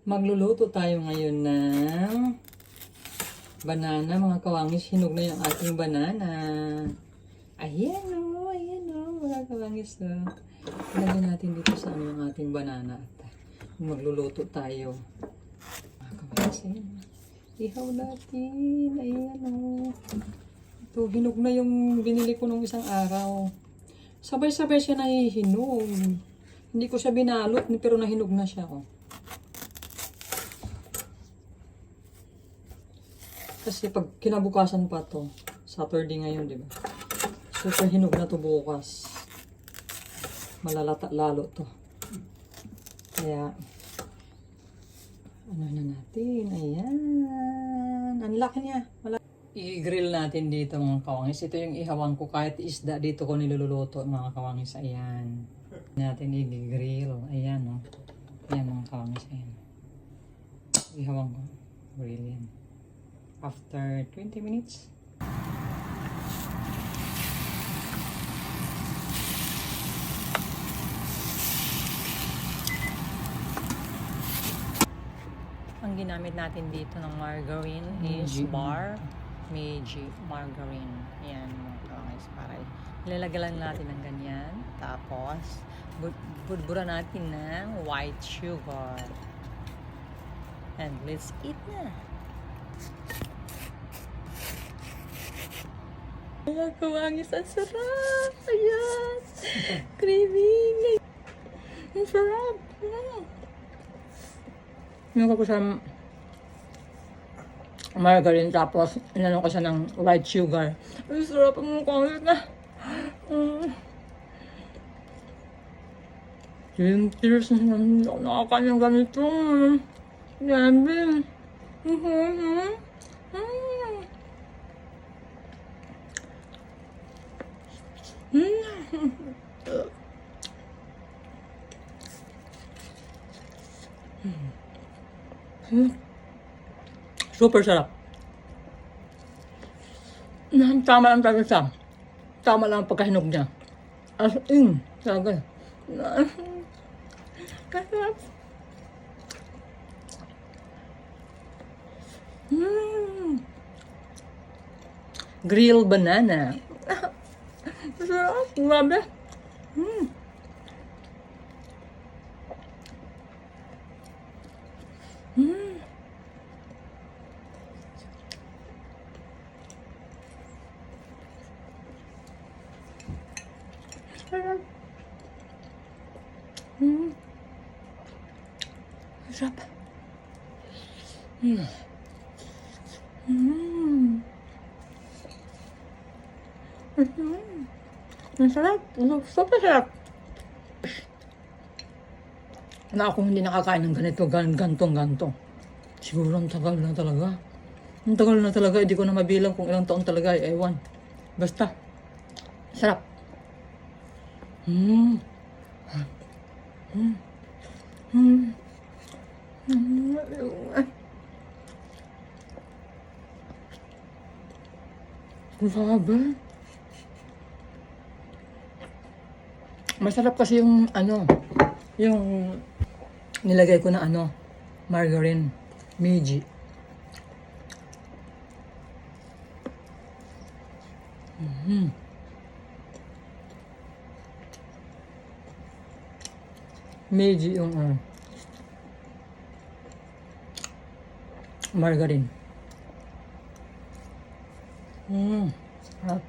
Magluluto tayo ngayon ng banana, mga kawangis. Hinog na yung ating banana. Ayan o, mga kawangis o. Ilagay natin dito sa yung ating banana. At magluluto tayo. Mga kawangis, ayan. Ihaw natin. Ayan o. Ito, hinog na yung binili ko nung isang araw. Sabay-sabay siya nahihinog. Hindi ko siya binalot, pero nahinog na siya o. Kasi pag kinabukasan pa to, Saturday ngayon, di ba? Super hinog na to bukas. Malalata lalo to. Kaya, ano na natin? Ayan. Ang laki niya. I-grill natin dito mga kawangis. Ito yung ihawan ko kahit isda dito ko niluluto mga kawangis. Ayan. Natin i-grill. Ayan o. Ayan mga kawangis. Ayan. Ihawan ko. Grill yan. After 20 minutes. Ang ginamit natin dito ng margarine is Meiji margarine. Ayan mga kawangis. Para ilalagay natin ng ganyan. Tapos, budbura natin ng white sugar. And let's eat na. Mga kawangis, ang sarap! Ayan! Creamy! Ang sarap! Yung ko sa margarine, tapos inano ko siya ng white sugar. Ang sarap ang kawangis na! Yung tears na hindi ako nakakain ng ganito. Grabe! Super sarap. Tama lang talaga siya. Tama lang ang pagkahinog niya. As in, talaga. Kasarap. Grilled banana. Sarap. Grabe. Sarap. Sarap. Ang sarap. Super sarap. Na akong hindi nakakain ng ganito, gantong-ganto. Siguro ang tagal na talaga. Ang tagal na talaga, hindi ko na mabilang kung ilang taon talaga, ewan. Basta, sarap. Grabe. Masarap kasi yung yung nilagay ko na margarine, Meiji. Meiji yung margarine. Sarap.